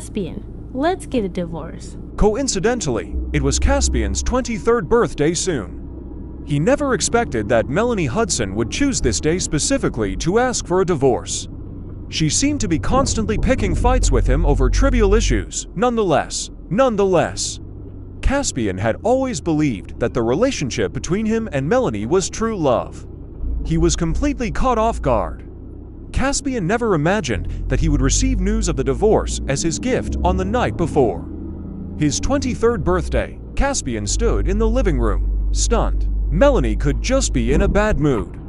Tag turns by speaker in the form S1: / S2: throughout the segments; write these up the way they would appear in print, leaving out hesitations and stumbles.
S1: Caspian, let's get a divorce.
S2: Coincidentally, it was Caspian's 23rd birthday soon. He never expected that Melanie Hudson would choose this day specifically to ask for a divorce. She seemed to be constantly picking fights with him over trivial issues. Nonetheless, Caspian had always believed that the relationship between him and Melanie was true love. He was completely caught off guard. Caspian never imagined that he would receive news of the divorce as his gift on the night before. His 23rd birthday, Caspian stood in the living room, stunned. Melanie could just be in a bad mood.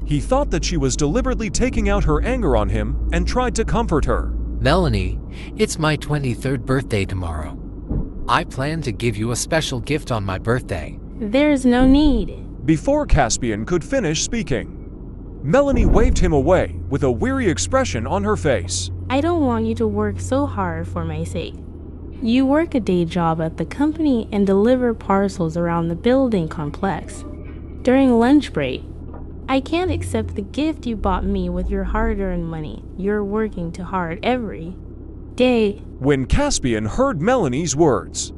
S2: He thought that she was deliberately taking out her anger on him and tried to comfort her.
S3: Melanie, it's my 23rd birthday tomorrow. I plan to give you a special gift on my birthday.
S1: There's no need.
S2: Before Caspian could finish speaking, Melanie waved him away with a weary expression on her face.
S1: I don't want you to work so hard for my sake. You work a day job at the company and deliver parcels around the building complex. During lunch break, I can't accept the gift you bought me with your hard-earned money. You're working too hard every day.
S2: When Caspian heard Melanie's words,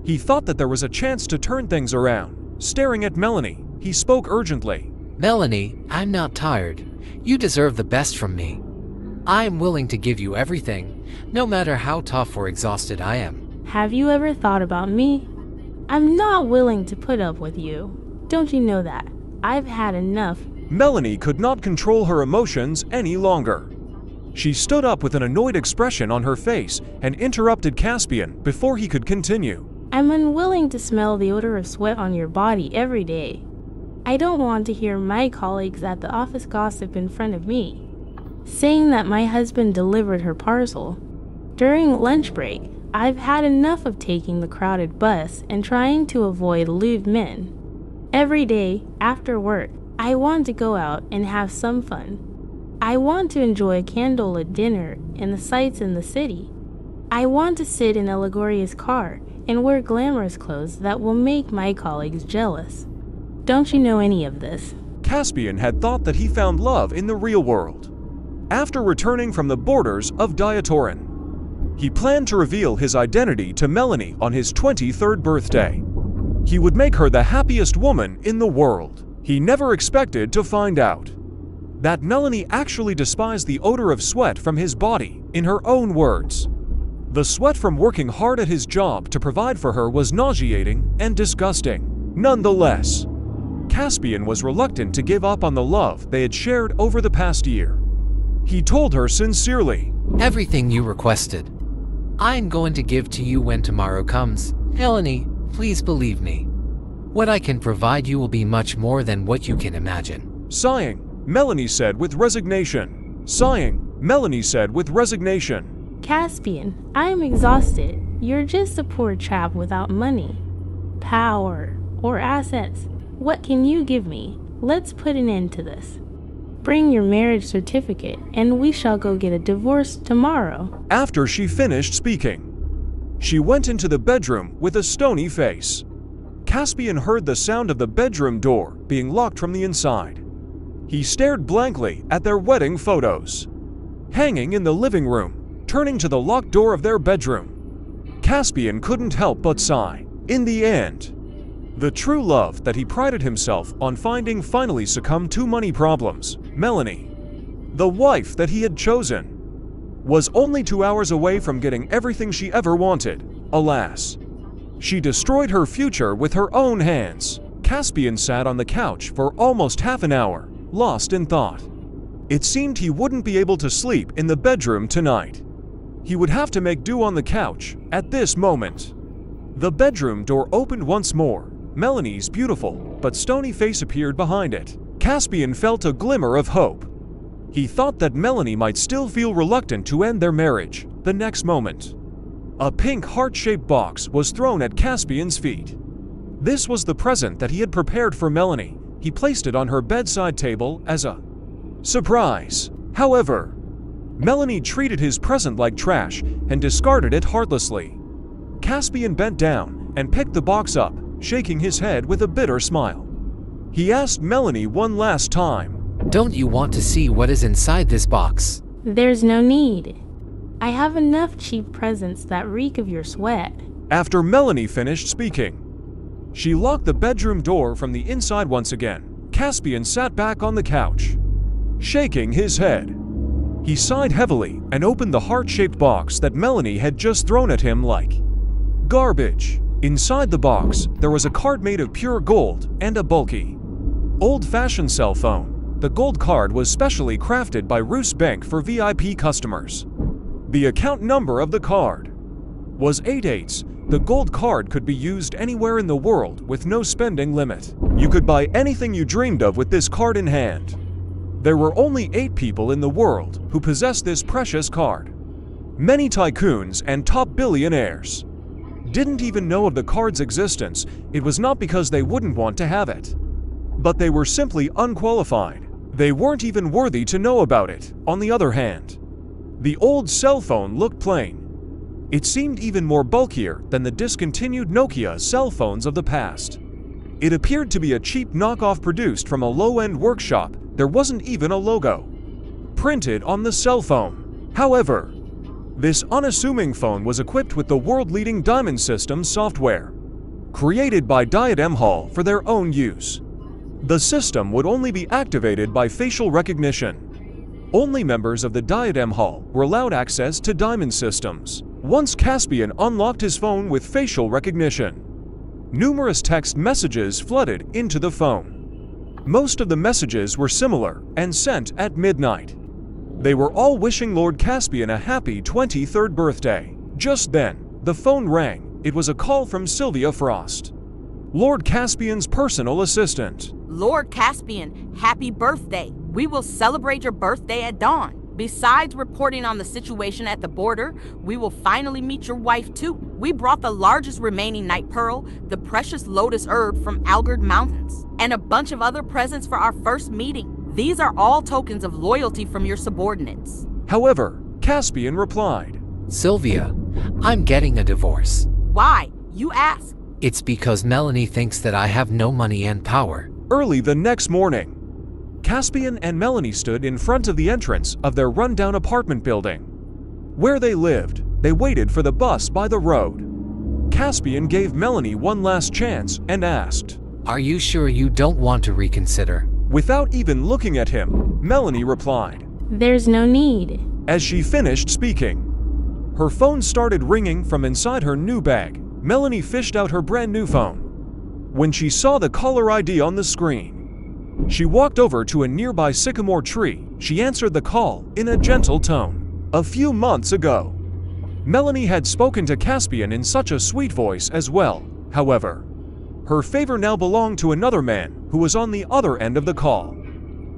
S2: he thought that there was a chance to turn things around. Staring at Melanie, he spoke urgently.
S3: Melanie, I'm not tired. You deserve the best from me. I am willing to give you everything, no matter how tough or exhausted I am.
S1: Have you ever thought about me? I'm not willing to put up with you. Don't you know that? I've had enough.
S2: Melanie could not control her emotions any longer. She stood up with an annoyed expression on her face and interrupted Caspian before he could continue.
S1: I'm unwilling to smell the odor of sweat on your body every day. I don't want to hear my colleagues at the office gossip in front of me, saying that my husband delivered her parcel. During lunch break, I've had enough of taking the crowded bus and trying to avoid lewd men. Every day, after work, I want to go out and have some fun. I want to enjoy a candlelit dinner and the sights in the city. I want to sit in a luxurious car and wear glamorous clothes that will make my colleagues jealous. Don't you know any of this?
S2: Caspian had thought that he found love in the real world. After returning from the borders of Diatorin, he planned to reveal his identity to Melanie on his 23rd birthday. He would make her the happiest woman in the world. He never expected to find out that Melanie actually despised the odor of sweat from his body, in her own words. The sweat from working hard at his job to provide for her was nauseating and disgusting. Nonetheless, Caspian was reluctant to give up on the love they had shared over the past year. He told her sincerely,
S3: Everything you requested, I'm going to give to you when tomorrow comes. Melanie, please believe me. What I can provide you will be much more than what you can imagine.
S2: Sighing, Melanie said with resignation.
S1: Caspian, I am exhausted. You're just a poor chap without money, power, or assets. What can you give me? Let's put an end to this. Bring your marriage certificate and we shall go get a divorce tomorrow.
S2: After she finished speaking, she went into the bedroom with a stony face. Caspian heard the sound of the bedroom door being locked from the inside. He stared blankly at their wedding photos hanging in the living room, turning to the locked door of their bedroom. Caspian couldn't help but sigh. In the end, the true love that he prided himself on finding finally succumbed to money problems. Melanie, the wife that he had chosen, was only 2 hours away from getting everything she ever wanted. Alas, she destroyed her future with her own hands. Caspian sat on the couch for almost half an hour, lost in thought. It seemed he wouldn't be able to sleep in the bedroom tonight. He would have to make do on the couch at this moment. The bedroom door opened once more. Melanie's beautiful but stony face appeared behind it. Caspian felt a glimmer of hope. He thought that Melanie might still feel reluctant to end their marriage. The next moment, a pink heart-shaped box was thrown at Caspian's feet. This was the present that he had prepared for Melanie. He placed it on her bedside table as a surprise. However, Melanie treated his present like trash and discarded it heartlessly. Caspian bent down and picked the box up, shaking his head with a bitter smile. He asked Melanie one last time,
S3: Don't you want to see what is inside this box?
S1: There's no need. I have enough cheap presents that reek of your sweat.
S2: After Melanie finished speaking, she locked the bedroom door from the inside once again. Caspian sat back on the couch, shaking his head. He sighed heavily and opened the heart-shaped box that Melanie had just thrown at him like garbage. Inside the box, there was a card made of pure gold and a bulky, old-fashioned cell phone. The gold card was specially crafted by Roos Bank for VIP customers. The account number of the card was 88. The gold card could be used anywhere in the world with no spending limit. You could buy anything you dreamed of with this card in hand. There were only 8 people in the world who possessed this precious card. Many tycoons and top billionaires didn't even know of the card's existence. It was not because they wouldn't want to have it, but they were simply unqualified. They weren't even worthy to know about it. On the other hand, the old cell phone looked plain. It seemed even more bulkier than the discontinued Nokia cell phones of the past. It appeared to be a cheap knockoff produced from a low-end workshop. There wasn't even a logo printed on the cell phone. However, this unassuming phone was equipped with the world-leading Diamond System software, created by Diadem Hall for their own use. The system would only be activated by facial recognition. Only members of the Diadem Hall were allowed access to Diamond Systems. Once Caspian unlocked his phone with facial recognition, numerous text messages flooded into the phone. Most of the messages were similar and sent at midnight. They were all wishing Lord Caspian a happy 23rd birthday. Just then, the phone rang. It was a call from Sylvia Frost, Lord Caspian's personal assistant.
S4: Lord Caspian, happy birthday. We will celebrate your birthday at dawn. Besides reporting on the situation at the border, we will finally meet your wife too. We brought the largest remaining night pearl, the precious lotus herb from Algard Mountains, and a bunch of other presents for our first meeting. These are all tokens of loyalty from your subordinates.
S2: However, Caspian replied,
S3: Sylvia, I'm getting a divorce.
S4: Why? You ask.
S3: It's because Melanie thinks that I have no money and power.
S2: Early the next morning, Caspian and Melanie stood in front of the entrance of their rundown apartment building. Where they lived, they waited for the bus by the road. Caspian gave Melanie one last chance and asked,
S3: Are you sure you don't want to reconsider?
S2: Without even looking at him, Melanie replied,
S1: There's no need.
S2: As she finished speaking, her phone started ringing from inside her new bag. Melanie fished out her brand new phone. When she saw the caller ID on the screen, she walked over to a nearby sycamore tree. She answered the call in a gentle tone. A few months ago, Melanie had spoken to Caspian in such a sweet voice as well. However, her favor now belonged to another man who was on the other end of the call.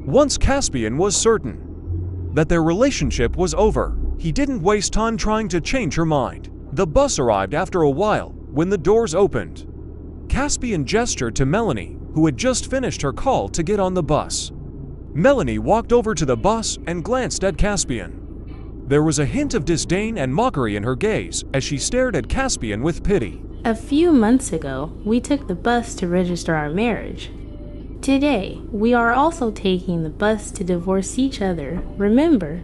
S2: Once Caspian was certain that their relationship was over, he didn't waste time trying to change her mind. The bus arrived after a while. When the doors opened, Caspian gestured to Melanie, who had just finished her call, to get on the bus. Melanie walked over to the bus and glanced at Caspian. There was a hint of disdain and mockery in her gaze as she stared at Caspian with pity.
S1: A few months ago, we took the bus to register our marriage. Today, we are also taking the bus to divorce each other. Remember,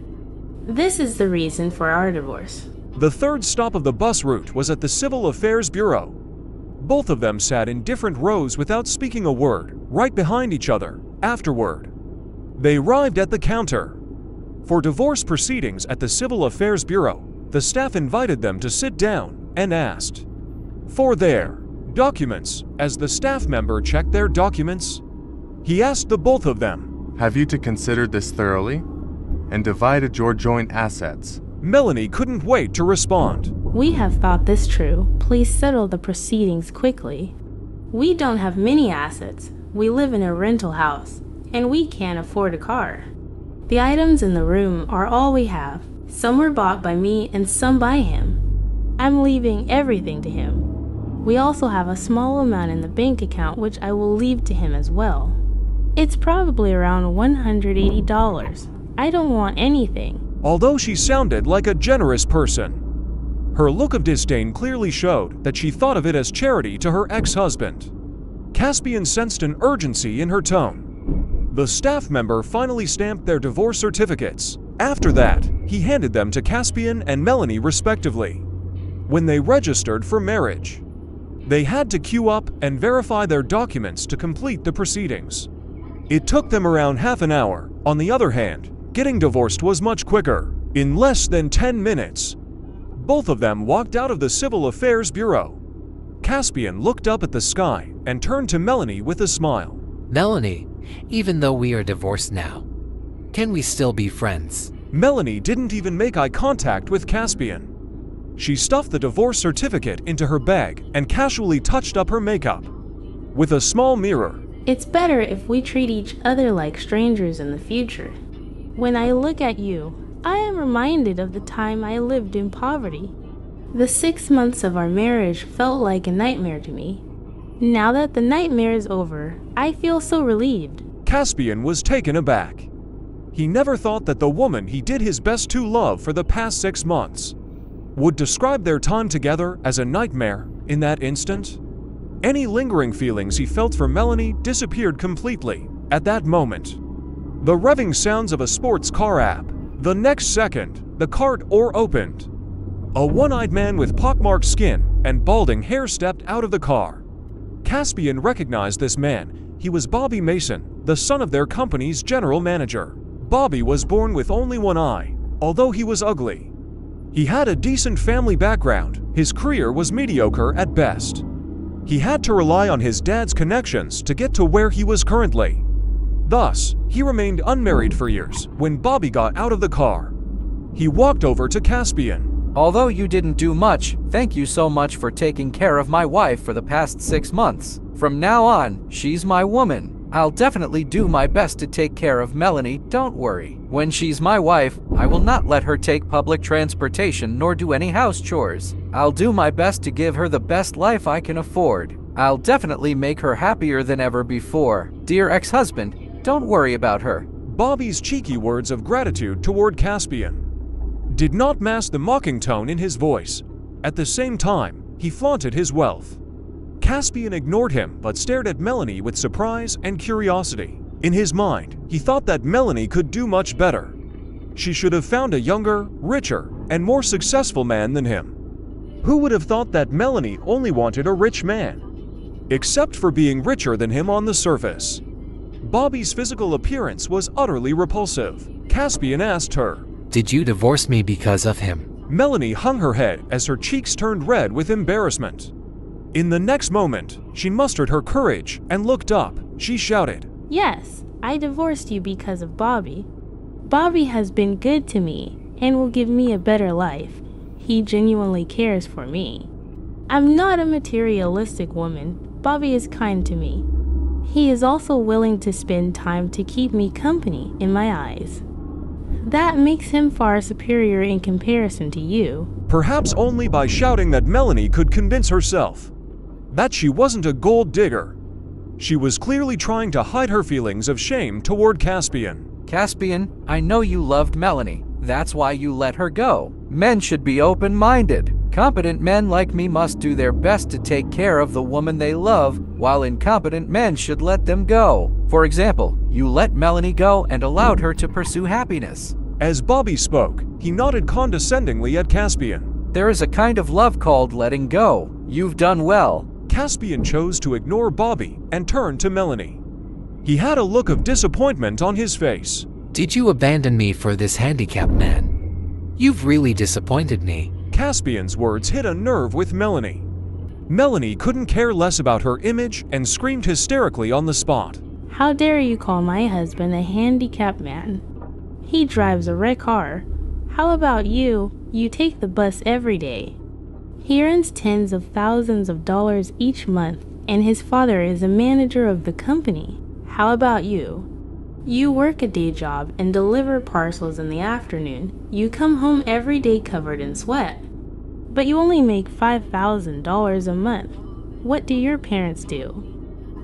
S1: this is the reason for our divorce.
S2: The third stop of the bus route was at the Civil Affairs Bureau. Both of them sat in different rows without speaking a word, right behind each other. Afterward, they arrived at the counter. For divorce proceedings at the Civil Affairs Bureau, the staff invited them to sit down and asked for their documents. As the staff member checked their documents, he asked the both of them,
S5: Have you considered this thoroughly and divided your joint assets?
S2: Melanie couldn't wait to respond.
S1: We have thought this through. Please settle the proceedings quickly. We don't have many assets. We live in a rental house, and we can't afford a car. The items in the room are all we have. Some were bought by me and some by him. I'm leaving everything to him. We also have a small amount in the bank account which I will leave to him as well. It's probably around $180. I don't want anything.
S2: Although she sounded like a generous person, her look of disdain clearly showed that she thought of it as charity to her ex-husband. Caspian sensed an urgency in her tone. The staff member finally stamped their divorce certificates After that, he handed them to Caspian and Melanie respectively. When they registered for marriage, they had to queue up and verify their documents to complete the proceedings. It took them around half an hour. On the other hand, getting divorced was much quicker. In less than 10 minutes, both of them walked out of the Civil Affairs Bureau. Caspian looked up at the sky and turned to Melanie with a smile.
S3: Melanie, even though we are divorced now, can we still be friends?
S2: Melanie didn't even make eye contact with Caspian. She stuffed the divorce certificate into her bag and casually touched up her makeup. With a small mirror,
S1: It's better if we treat each other like strangers in the future. When I look at you, I am reminded of the time I lived in poverty. The 6 months of our marriage felt like a nightmare to me. Now that the nightmare is over, I feel so relieved.
S2: Caspian was taken aback. He never thought that the woman he did his best to love for the past 6 months would describe their time together as a nightmare in that instant. Any lingering feelings he felt for Melanie disappeared completely at that moment. The revving sounds of a sports car app. The next second, the car door opened. A one-eyed man with pockmarked skin and balding hair stepped out of the car. Caspian recognized this man. He was Bobby Mason, the son of their company's general manager. Bobby was born with only one eye, although he was ugly. He had a decent family background. His career was mediocre at best. He had to rely on his dad's connections to get to where he was currently. Thus, he remained unmarried for years. When Bobby got out of the car, he walked over to Caspian.
S6: Although you didn't do much, thank you so much for taking care of my wife for the past 6 months. From now on, she's my woman. I'll definitely do my best to take care of Melanie, don't worry. When she's my wife, I will not let her take public transportation nor do any house chores. I'll do my best to give her the best life I can afford. I'll definitely make her happier than ever before. Dear ex-husband, don't worry about her.
S2: Bobby's cheeky words of gratitude toward Caspian did not mask the mocking tone in his voice. At the same time, he flaunted his wealth. Caspian ignored him but stared at Melanie with surprise and curiosity. In his mind, he thought that Melanie could do much better. She should have found a younger, richer, and more successful man than him. Who would have thought that Melanie only wanted a rich man? Except for being richer than him on the surface. Bobby's physical appearance was utterly repulsive. Caspian asked her,
S3: Did you divorce me because of him?
S2: Melanie hung her head as her cheeks turned red with embarrassment. In the next moment, she mustered her courage and looked up. She shouted,
S1: Yes, I divorced you because of Bobby. Bobby has been good to me and will give me a better life. He genuinely cares for me. I'm not a materialistic woman. Bobby is kind to me. He is also willing to spend time to keep me company in my eyes. That makes him far superior in comparison to you.
S2: Perhaps only by shouting that Melanie could convince herself that she wasn't a gold digger. She was clearly trying to hide her feelings of shame toward Caspian.
S6: Caspian, I know you loved Melanie. That's why you let her go. Men should be open-minded. Competent men like me must do their best to take care of the woman they love, while incompetent men should let them go. For example, you let Melanie go and allowed her to pursue happiness.
S2: As Bobby spoke, he nodded condescendingly at Caspian.
S6: There is a kind of love called letting go. You've done well.
S2: Caspian chose to ignore Bobby and turned to Melanie. He had a look of disappointment on his face.
S3: Did you abandon me for this handicapped man? You've really disappointed me.
S2: Caspian's words hit a nerve with Melanie. Melanie couldn't care less about her image and screamed hysterically on the spot.
S1: How dare you call my husband a handicapped man? He drives a wrecked car. How about you? You take the bus every day. He earns tens of thousands of dollars each month, and his father is a manager of the company. How about you? You work a day job and deliver parcels in the afternoon. You come home every day covered in sweat. But you only make $5,000 a month. What do your parents do?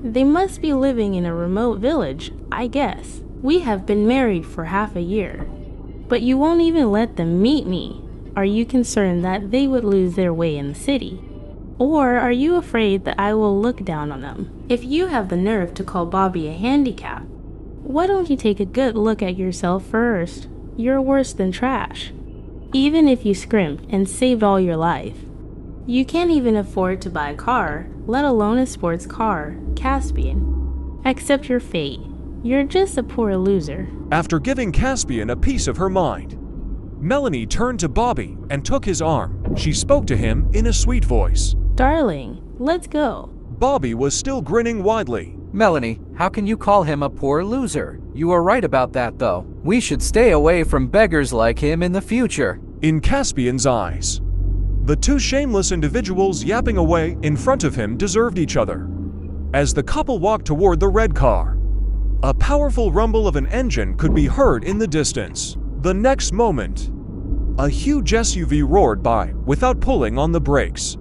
S1: They must be living in a remote village, I guess. We have been married for half a year. But you won't even let them meet me. Are you concerned that they would lose their way in the city? Or are you afraid that I will look down on them? If you have the nerve to call Bobby a handicap, why don't you take a good look at yourself first? you're worse than trash. Even if you scrimp and saved all your life. You can't even afford to buy a car, let alone a sports car, Caspian. Accept your fate. You're just a poor loser.
S2: After giving Caspian a piece of her mind, Melanie turned to Bobby and took his arm. She spoke to him in a sweet voice.
S1: Darling, let's go.
S2: Bobby was still grinning widely.
S6: Melanie, how can you call him a poor loser? You are right about that, though. We should stay away from beggars like him in the future.
S2: In Caspian's eyes, the two shameless individuals yapping away in front of him deserved each other. As the couple walked toward the red car, a powerful rumble of an engine could be heard in the distance. The next moment, a huge SUV roared by without pulling on the brakes.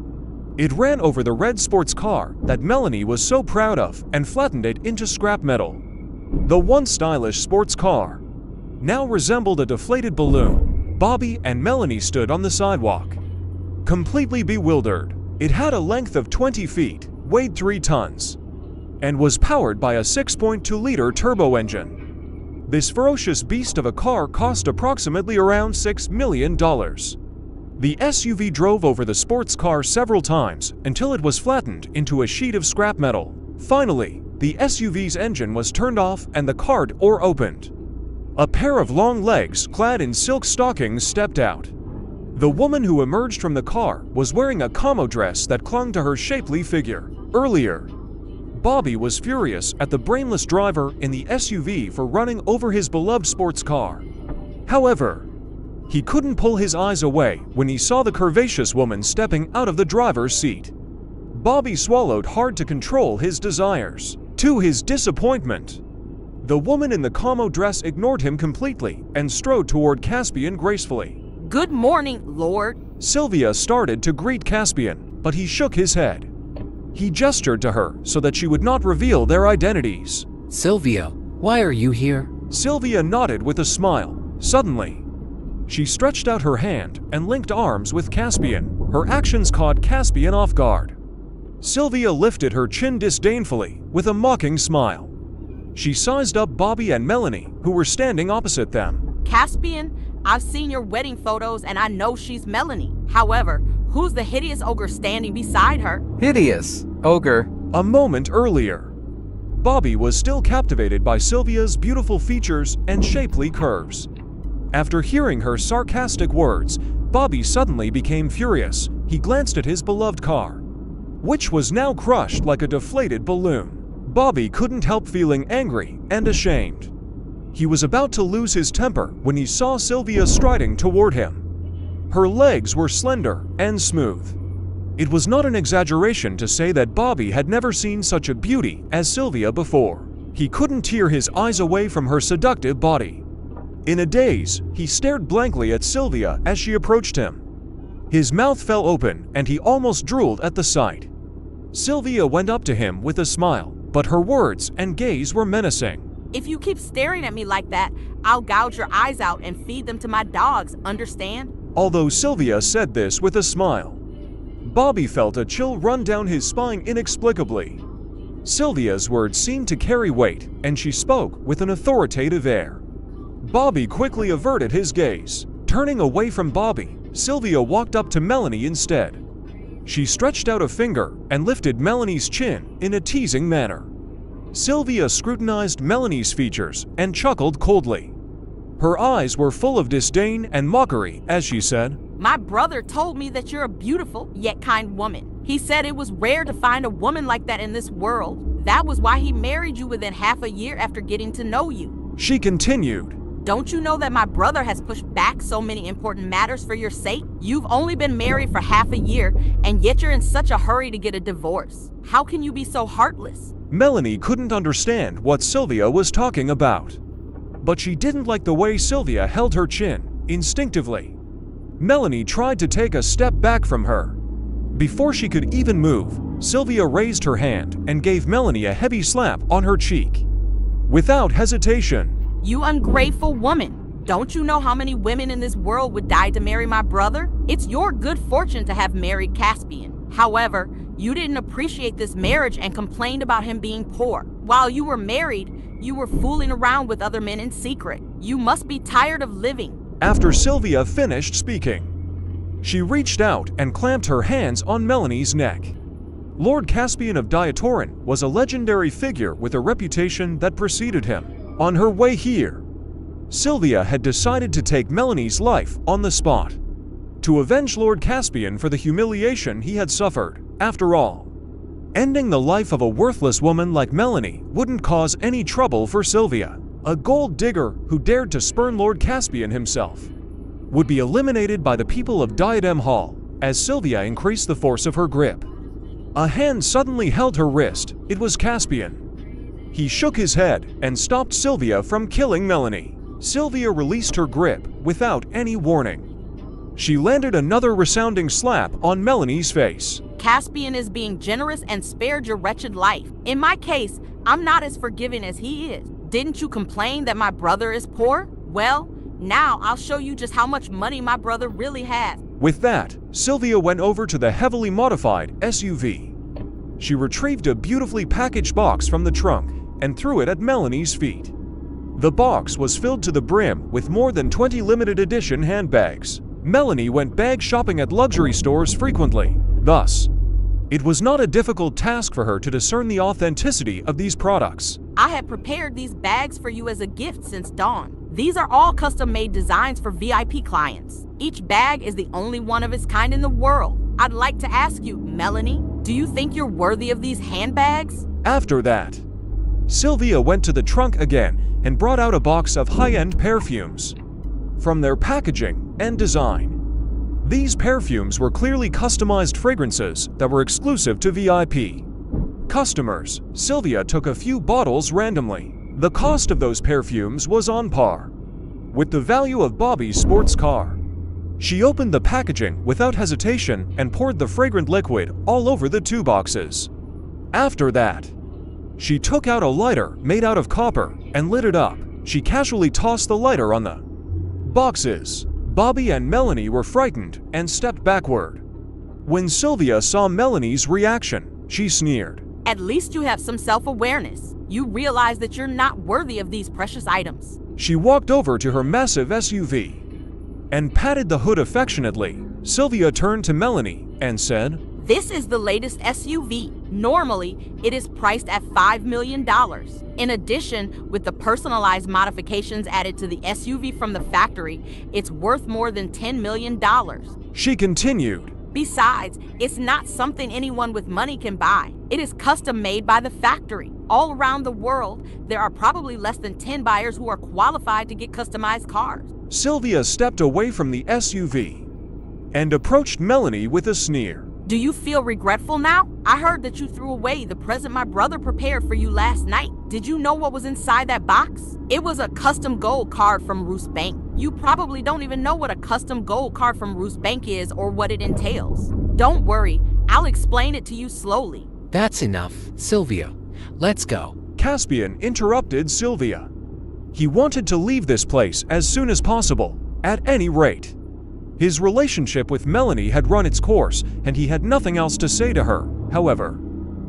S2: It ran over the red sports car that Melanie was so proud of and flattened it into scrap metal. The once stylish sports car now resembled a deflated balloon. Bobby and Melanie stood on the sidewalk, completely bewildered. It had a length of 20 feet, weighed 3 tons, and was powered by a 6.2-liter turbo engine. This ferocious beast of a car cost approximately around $6 million. The SUV drove over the sports car several times until it was flattened into a sheet of scrap metal. Finally, the SUV's engine was turned off and the car door opened. A pair of long legs clad in silk stockings stepped out. The woman who emerged from the car was wearing a camo dress that clung to her shapely figure. Earlier, Bobby was furious at the brainless driver in the SUV for running over his beloved sports car. However, he couldn't pull his eyes away when he saw the curvaceous woman stepping out of the driver's seat. Bobby swallowed hard to control his desires. To his disappointment, the woman in the camo dress ignored him completely and strode toward Caspian gracefully.
S4: Good morning, Lord.
S2: Sylvia started to greet Caspian, but he shook his head. He gestured to her so that she would not reveal their identities.
S3: Sylvia, why are you here?
S2: Sylvia nodded with a smile. Suddenly, she stretched out her hand and linked arms with Caspian. Her actions caught Caspian off guard. Sylvia lifted her chin disdainfully with a mocking smile. She sized up Bobby and Melanie, who were standing opposite them.
S4: Caspian, I've seen your wedding photos and I know she's Melanie. However, who's the hideous ogre standing beside her?
S6: Hideous ogre.
S2: A moment earlier, Bobby was still captivated by Sylvia's beautiful features and shapely curves. After hearing her sarcastic words, Bobby suddenly became furious. He glanced at his beloved car, which was now crushed like a deflated balloon. Bobby couldn't help feeling angry and ashamed. He was about to lose his temper when he saw Sylvia striding toward him. Her legs were slender and smooth. It was not an exaggeration to say that Bobby had never seen such a beauty as Sylvia before. He couldn't tear his eyes away from her seductive body. In a daze, he stared blankly at Sylvia as she approached him. His mouth fell open and he almost drooled at the sight. Sylvia went up to him with a smile, but her words and gaze were menacing.
S4: If you keep staring at me like that, I'll gouge your eyes out and feed them to my dogs, understand?
S2: Although Sylvia said this with a smile, Bobby felt a chill run down his spine inexplicably. Sylvia's words seemed to carry weight, and she spoke with an authoritative air. Bobby quickly averted his gaze. Turning away from Bobby, Sylvia walked up to Melanie instead. She stretched out a finger and lifted Melanie's chin in a teasing manner. Sylvia scrutinized Melanie's features and chuckled coldly. Her eyes were full of disdain and mockery as she said,
S4: My brother told me that you're a beautiful yet kind woman. He said it was rare to find a woman like that in this world. That was why he married you within half a year after getting to know you.
S2: She continued.
S4: Don't you know that my brother has pushed back so many important matters for your sake? You've only been married for half a year, and yet you're in such a hurry to get a divorce. How can you be so heartless?
S2: Melanie couldn't understand what Sylvia was talking about. But she didn't like the way Sylvia held her chin. Instinctively, Melanie tried to take a step back from her. Before she could even move, Sylvia raised her hand and gave Melanie a heavy slap on her cheek. Without hesitation,
S4: You ungrateful woman. Don't you know how many women in this world would die to marry my brother? It's your good fortune to have married Caspian. However, you didn't appreciate this marriage and complained about him being poor. While you were married, You were fooling around with other men in secret. You must be tired of living.
S2: After Sylvia finished speaking, she reached out and clamped her hands on Melanie's neck. Lord Caspian of Diatorin was a legendary figure with a reputation that preceded him. On her way here, Sylvia had decided to take Melanie's life on the spot, to avenge Lord Caspian for the humiliation he had suffered. After all, ending the life of a worthless woman like Melanie wouldn't cause any trouble for Sylvia. A gold digger who dared to spurn Lord Caspian himself would be eliminated by the people of Diadem Hall. As Sylvia increased the force of her grip, a hand suddenly held her wrist. It was Caspian. He shook his head and stopped Sylvia from killing Melanie. Sylvia released her grip without any warning. She landed another resounding slap on Melanie's face.
S4: Caspian is being generous and spared your wretched life. In my case, I'm not as forgiving as he is. Didn't you complain that my brother is poor? Well, now I'll show you just how much money my brother really has.
S2: With that, Sylvia went over to the heavily modified SUV. She retrieved a beautifully packaged box from the trunk and threw it at Melanie's feet. The box was filled to the brim with more than 20 limited edition handbags. Melanie went bag shopping at luxury stores frequently. Thus, it was not a difficult task for her to discern the authenticity of these products.
S4: I had prepared these bags for you as a gift since dawn. These are all custom-made designs for VIP clients. Each bag is the only one of its kind in the world. I'd like to ask you, Melanie, do you think you're worthy of these handbags?
S2: After that, Sylvia went to the trunk again and brought out a box of high-end perfumes. From their packaging and design, these perfumes were clearly customized fragrances that were exclusive to VIP customers. Sylvia took a few bottles randomly. The cost of those perfumes was on par with the value of Bobby's sports car. She opened the packaging without hesitation and poured the fragrant liquid all over the two boxes. After that, she took out a lighter made out of copper and lit it up. She casually tossed the lighter on the boxes. Bobby and Melanie were frightened and stepped backward. When Sylvia saw Melanie's reaction, she sneered.
S4: At least you have some self-awareness. You realize that you're not worthy of these precious items.
S2: She walked over to her massive SUV and patted the hood affectionately. Sylvia turned to Melanie and said,
S4: This is the latest SUV. Normally, it is priced at $5 million. In addition, with the personalized modifications added to the SUV from the factory, it's worth more than $10 million.
S2: She continued.
S4: Besides, it's not something anyone with money can buy. It is custom made by the factory. All around the world, there are probably less than 10 buyers who are qualified to get customized cars.
S2: Sylvia stepped away from the SUV and approached Melanie with a sneer.
S4: Do you feel regretful now? I heard that you threw away the present my brother prepared for you last night. Did you know what was inside that box? It was a custom gold card from Roos Bank. You probably don't even know what a custom gold card from Roos Bank is or what it entails. Don't worry, I'll explain it to you slowly.
S3: That's enough, Sylvia. Let's go.
S2: Caspian interrupted Sylvia. He wanted to leave this place as soon as possible, at any rate. His relationship with Melanie had run its course, and he had nothing else to say to her. However,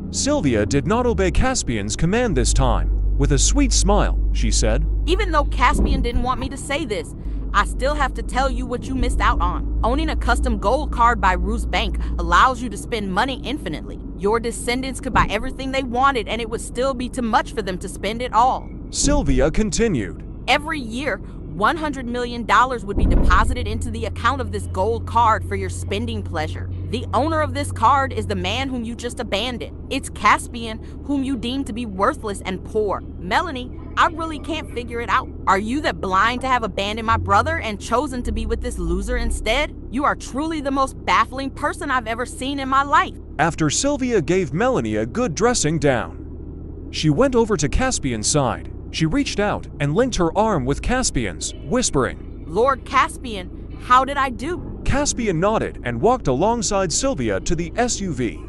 S2: Sylvia did not obey Caspian's command this time. With a sweet smile, she said,
S4: Even though Caspian didn't want me to say this, I still have to tell you what you missed out on. Owning a custom gold card by Roos Bank allows you to spend money infinitely. Your descendants could buy everything they wanted, and it would still be too much for them to spend it all.
S2: Sylvia continued.
S4: Every year, $100 million would be deposited into the account of this gold card for your spending pleasure. The owner of this card is the man whom you just abandoned. It's Caspian, whom you deem to be worthless and poor. Melanie, I really can't figure it out. Are you that blind to have abandoned my brother and chosen to be with this loser instead? You are truly the most baffling person I've ever seen in my life.
S2: After Sylvia gave Melanie a good dressing down, she went over to Caspian's side. She reached out and linked her arm with Caspian's, whispering,
S4: Lord Caspian, how did I do?
S2: Caspian nodded and walked alongside Sylvia to the SUV.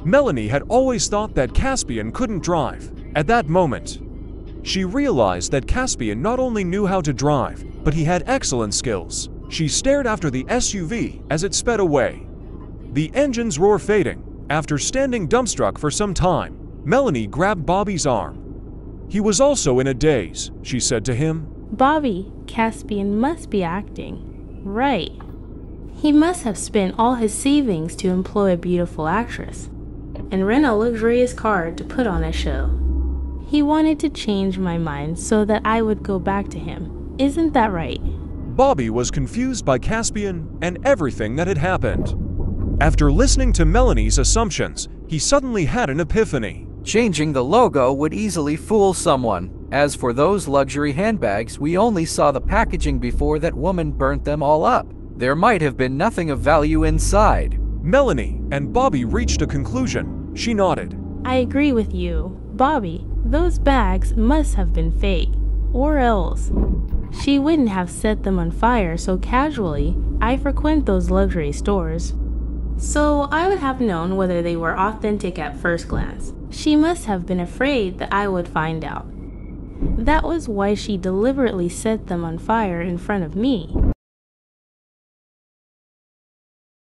S2: Melanie had always thought that Caspian couldn't drive. At that moment, she realized that Caspian not only knew how to drive, but he had excellent skills. She stared after the SUV as it sped away, the engine's roar fading. After standing dumbstruck for some time, Melanie grabbed Bobby's arm He was also in a daze. She said to him,
S1: Bobby, Caspian must be acting. Right. He must have spent all his savings to employ a beautiful actress and rent a luxurious car to put on a show. He wanted to change my mind so that I would go back to him. Isn't that right?
S2: Bobby was confused by Caspian and everything that had happened. After listening to Melanie's assumptions, he suddenly had an epiphany.
S6: Changing the logo would easily fool someone. As for those luxury handbags, we only saw the packaging before that woman burnt them all up. There might have been nothing of value inside.
S2: Melanie and Bobby reached a conclusion. She nodded.
S1: I agree with you. Bobby, those bags must have been fake. Or else she wouldn't have set them on fire so casually. I frequent those luxury stores, so I would have known whether they were authentic at first glance. She must have been afraid that I would find out. That was why she deliberately set them on fire in front of me.